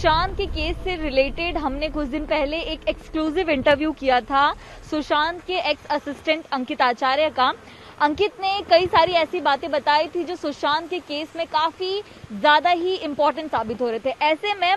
सुशांत के केस से रिलेटेड हमने कुछ दिन पहले एक एक्सक्लूसिव इंटरव्यू किया था सुशांत के एक्स असिस्टेंट अंकित आचार्य का। अंकित ने कई सारी ऐसी बातें बताई थी जो सुशांत के केस में काफी ज्यादा ही इम्पोर्टेंट साबित हो रहे थे। ऐसे में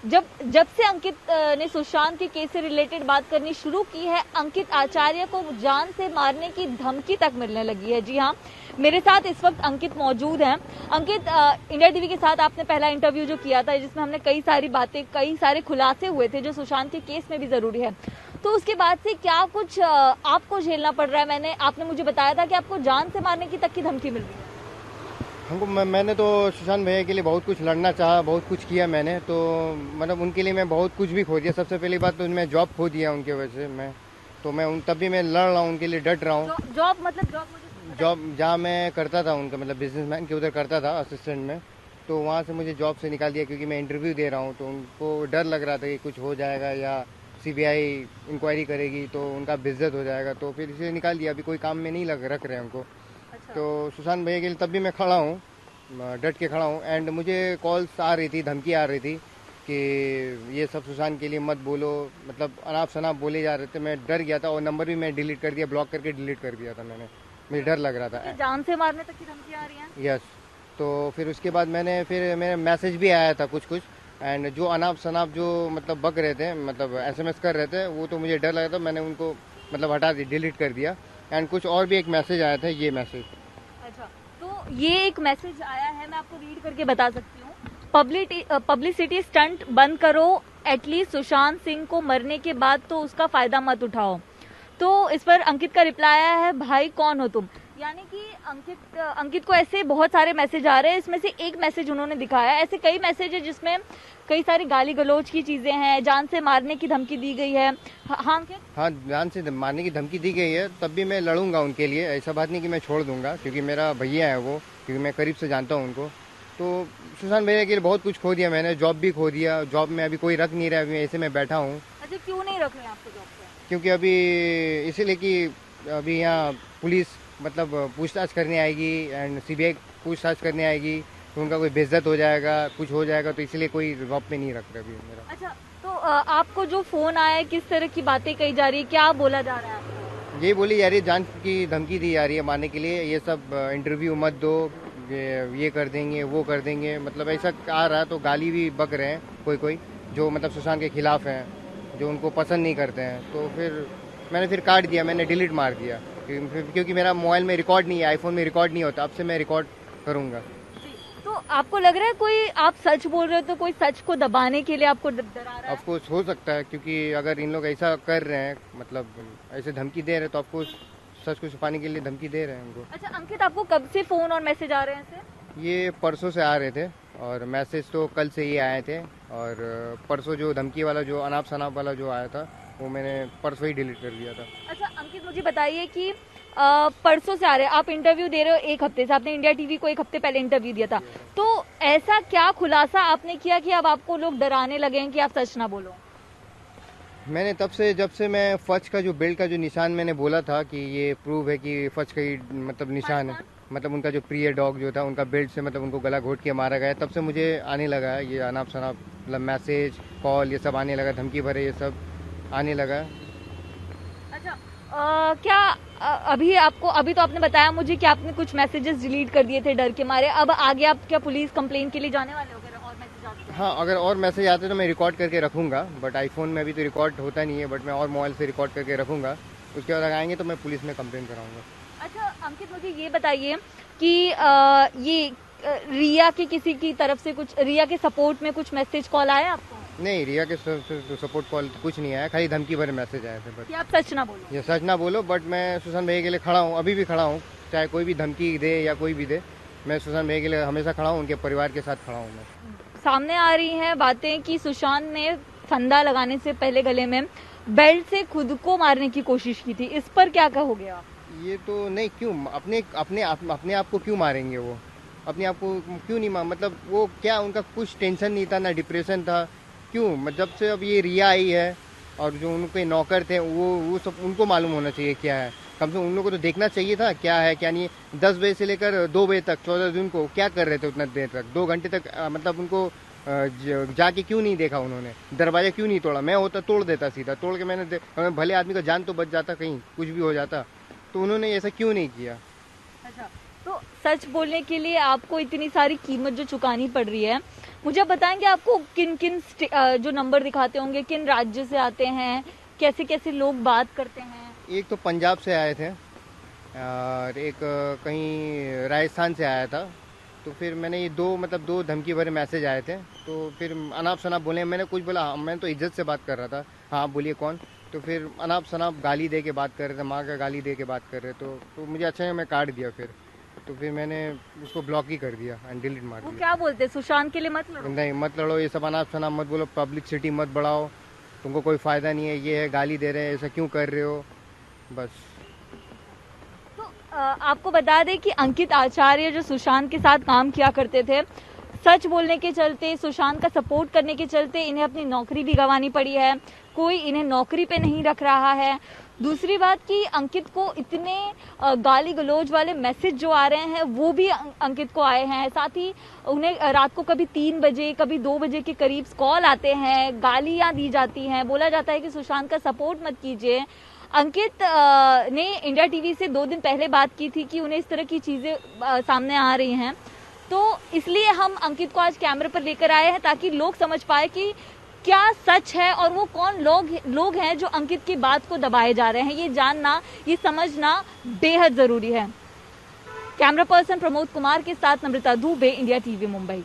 जब से अंकित ने सुशांत के केस से रिलेटेड बात करनी शुरू की है, अंकित आचार्य को जान से मारने की धमकी तक मिलने लगी है। जी हाँ, मेरे साथ इस वक्त अंकित मौजूद हैं। अंकित, इंडिया टीवी के साथ आपने पहला इंटरव्यू जो किया था जिसमें हमने कई सारी बातें, कई सारे खुलासे हुए थे जो सुशांत के केस में भी जरूरी है, तो उसके बाद से क्या कुछ आपको झेलना पड़ रहा है? आपने मुझे बताया था कि आपको जान से मारने की तक की धमकी मिल रही है। हमको मैंने तो सुशांत भैया के लिए बहुत कुछ लड़ना चाहा, बहुत कुछ किया मैंने, तो मतलब उनके लिए मैं बहुत कुछ भी खो दिया। सबसे पहली बात तो मैं जॉब खो दिया उनके वजह से। मैं तब भी मैं लड़ रहा हूँ, उनके लिए डट रहा हूँ। जॉब जहाँ मैं करता था उनका, मतलब बिजनेसमैन के उधर करता था असिस्टेंट में, तो वहाँ से मुझे जॉब से निकाल दिया क्योंकि मैं इंटरव्यू दे रहा हूँ। तो उनको डर लग रहा था कि कुछ हो जाएगा या सीबीआई इंक्वायरी करेगी तो उनका बेइज्जत हो जाएगा, तो फिर इसे निकाल दिया। अभी कोई काम में नहीं रख रहे हैं उनको। अच्छा। तो सुशांत भैया के लिए तब भी मैं खड़ा हूँ, डट के खड़ा हूँ। एंड मुझे कॉल्स आ रही थी, धमकी आ रही थी कि ये सब सुशांत के लिए मत बोलो, मतलब अनाप शनाप बोले जा रहे थे। मैं डर गया था और नंबर भी मैं डिलीट कर दिया, ब्लॉक करके डिलीट कर दिया था मैंने। मुझे डर लग रहा था। जान से मारने तक की धमकी आ रही है? यस। तो फिर उसके बाद फिर मेरा मैसेज भी आया था कुछ कुछ। एंड जो अनाप शनाप जो मतलब बक रहे थे, मतलब एसएमएस कर रहे थे, वो तो मुझे डर लगा था। मैंने उनको मतलब हटा दिया, डिलीट कर दिया। एंड कुछ और भी एक मैसेज आया था, ये मैसेज। अच्छा, तो ये एक मैसेज आया है, मैं आपको रीड करके बता सकती हूँ। पब्लिसिटी स्टंट बंद करो, एटलीस्ट सुशांत सिंह को मरने के बाद तो उसका फायदा मत उठाओ। तो इस पर अंकित का रिप्लाई आया है, भाई कौन हो तुम? यानी कि अंकित को ऐसे बहुत सारे मैसेज आ रहे हैं। इसमें से एक मैसेज उन्होंने दिखाया, ऐसे कई मैसेज है जिसमें कई सारी गाली गलौज की चीजें हैं, जान से मारने की धमकी दी गई है। हाँ अंकित? हाँ, जान से मारने की धमकी दी गई है, तब भी मैं लड़ूंगा उनके लिए। ऐसा बात नहीं कि मैं छोड़ दूंगा, क्योंकि मेरा भैया है वो, क्योंकि मैं करीब से जानता हूँ उनको। तो सुशांत भैया के लिए बहुत कुछ खो दिया मैंने, जॉब भी खो दिया। जॉब में अभी कोई रख नहीं रहा, अभी ऐसे मैं बैठा हूँ। अच्छा, क्यों नहीं रख रहे आपको जॉब पे? क्योंकि अभी इसीलिए कि अभी यहाँ पुलिस मतलब पूछताछ करने आएगी एंड सीबीआई पूछताछ करने आएगी, तो उनका कोई बेइज्जत हो जाएगा, कुछ हो जाएगा, तो इसलिए कोई जॉब पे नहीं रख रहा अभी मेरा। अच्छा, तो आपको जो फोन आया है, किस तरह की बातें कही जा रही है, क्या बोला जा रहा है आपको? यही बोली जा रही है, जान की धमकी दी जा रही है मारने के लिए। ये सब इंटरव्यू मत दो, ये कर देंगे, वो कर देंगे, मतलब ऐसा आ रहा है। तो गाली भी बक रहे हैं कोई जो मतलब सुशांत के खिलाफ हैं, जो उनको पसंद नहीं करते हैं। तो फिर मैंने काट दिया, मैंने डिलीट मार दिया, क्योंकि मेरा मोबाइल में रिकॉर्ड नहीं है, आईफोन में रिकॉर्ड नहीं होता। अब से मैं रिकॉर्ड करूंगा। तो आपको लग रहा है कोई आप सच बोल रहे हो तो कोई सच को दबाने के लिए आपको डरा रहा है? ऑफकोर्स हो सकता है, क्योंकि अगर इन लोग ऐसा कर रहे हैं, मतलब ऐसे धमकी दे रहे हैं, तो ऑफकोर्स सच को छुपाने के लिए धमकी दे रहे हैं उनको। अच्छा अंकित, आपको कब से फोन और मैसेज आ रहे हैं सर? ये परसों से आ रहे थे और मैसेज तो कल से ही आए थे। और परसों जो धमकी वाला, जो अनाप शनाप वाला जो आया था, वो मैंने परसों ही डिलीट कर दिया था। अच्छा अंकित, मुझे बताइए कि परसों से आ रहे हैं, आप इंटरव्यू दे रहे हो एक हफ्ते से, आपने इंडिया टीवी को एक हफ्ते पहले इंटरव्यू दिया था, तो ऐसा क्या खुलासा आपने किया कि अब आपको लोग डराने लगे हैं कि आप सच ना बोलो? मैंने जब से मैं फच का जो बेल्ट का जो निशान मैंने बोला था कि ये प्रूव है कि फच का ही मतलब निशान है, मतलब उनका जो प्रिय डॉग जो था, उनका बेल्ट से मतलब उनको गला घोट के मारा गया, तब से मुझे आने लगा है ये अनाप शनाप, मतलब मैसेज कॉल ये सब आने लगा, धमकी भरे ये सब आने लगा। अच्छा, क्या अभी तो आपने बताया मुझे कि आपने कुछ मैसेजेस डिलीट कर दिए थे डर के मारे, अब आगे आप क्या पुलिस कंप्लेन के लिए जाने वाले हो? और मैसेज आते हैं? हाँ, अगर और मैसेज आते तो मैं रिकॉर्ड करके रखूंगा, बट आईफोन में अभी तो रिकॉर्ड होता नहीं है, बट मैं और मोबाइल से रिकॉर्ड करके रखूंगा। उसके बाद आएंगे तो मैं पुलिस में कंप्लेन कराऊंगा। अच्छा अंकित, मुझे ये बताइए कि ये रिया के किसी की तरफ से कुछ, रिया के सपोर्ट में कुछ मैसेज कॉल आया आपको? नहीं, रिया के सपोर्ट कॉल कुछ नहीं आया, खाली धमकी भरे मैसेज आए थे। बट कि आप सच ना बोलो? ये सच ना बोलो, बट मैं सुशांत भैया के लिए खड़ा हूँ, अभी भी खड़ा हूँ। चाहे कोई भी धमकी दे या कोई भी दे, मैं सुशांत भैया के लिए हमेशा खड़ा हूँ, उनके परिवार के साथ खड़ा हूँ मैं। सामने आ रही हैं बातें कि सुशांत ने फंदा लगाने से पहले गले में बेल्ट से खुद को मारने की कोशिश की थी, इस पर क्या कहोगे आप? ये तो नहीं, क्यों अपने आप को क्यों मारेंगे वो? अपने आप को क्यों नहीं मतलब वो क्या, उनका कुछ टेंशन नहीं था, ना डिप्रेशन था, क्यों? जब से अब ये रिया आई है और जो उनके नौकर थे वो सब उनको मालूम होना चाहिए क्या है। कम से कम उन लोगों को तो देखना चाहिए था क्या है क्या नहीं। 10 बजे से लेकर 2 बजे तक 14 जून को क्या कर रहे थे उतना देर तक, 2 घंटे तक मतलब उनको जाके क्यों नहीं देखा उन्होंने, दरवाजा क्यों नहीं तोड़ा? मैं होता तोड़ देता सीधा, तोड़ के मैंने भले आदमी का जान तो बच जाता, कहीं कुछ भी हो जाता, तो उन्होंने ऐसा क्यों नहीं किया? अच्छा, तो सच बोलने के लिए आपको इतनी सारी कीमत जो चुकानी पड़ रही है, मुझे बताएंगे आपको किन किन जो नंबर दिखाते होंगे, किन राज्य से आते हैं, कैसे कैसे लोग बात करते हैं? एक तो पंजाब से आए थे और एक कहीं राजस्थान से आया था। तो फिर मैंने ये दो धमकी भरे मैसेज आए थे, तो फिर अनाप शनाप बोले, मैंने कुछ बोला, हाँ, मैं तो इज्जत से बात कर रहा था, हाँ बोलिए कौन? तो फिर अनाप शनाप गाली दे के बात कर रहे थे, माँ का गाली दे के बात कर रहे, तो मुझे अच्छा है, मैं काट दिया फिर। तो फिर मैंने उसको ब्लॉक ही कर दिया एंड डिलीट मार वो दिया। क्या बोलते हैं, सुशांत के लिए मत लड़ो? नहीं, मत लड़ो, ये सब अनाप शनाप मत बोलो, पब्लिसिटी मत बढ़ाओ, तुमको कोई फायदा नहीं है, ये है, गाली दे रहे हैं, ऐसा क्यों कर रहे हो, बस। तो आपको बता दें कि अंकित आचार्य जो सुशांत के साथ काम किया करते थे, सच बोलने के चलते, सुशांत का सपोर्ट करने के चलते इन्हें अपनी नौकरी भी गंवानी पड़ी है, कोई इन्हें नौकरी पे नहीं रख रहा है। दूसरी बात कि अंकित को इतने गाली गलौज वाले मैसेज जो आ रहे हैं वो भी अंकित को आए हैं, साथ ही उन्हें रात को कभी 3 बजे कभी 2 बजे के करीब कॉल आते हैं, गालियां दी जाती हैं, बोला जाता है कि सुशांत का सपोर्ट मत कीजिए। अंकित ने इंडिया टीवी से 2 दिन पहले बात की थी कि उन्हें इस तरह की चीजें सामने आ रही हैं, तो इसलिए हम अंकित को आज कैमरे पर लेकर आए हैं ताकि लोग समझ पाए कि क्या सच है और वो कौन लोग हैं जो अंकित की बात को दबाए जा रहे हैं। ये जानना, ये समझना बेहद जरूरी है। कैमरा पर्सन प्रमोद कुमार के साथ नम्रता दुबे, इंडिया टीवी मुंबई।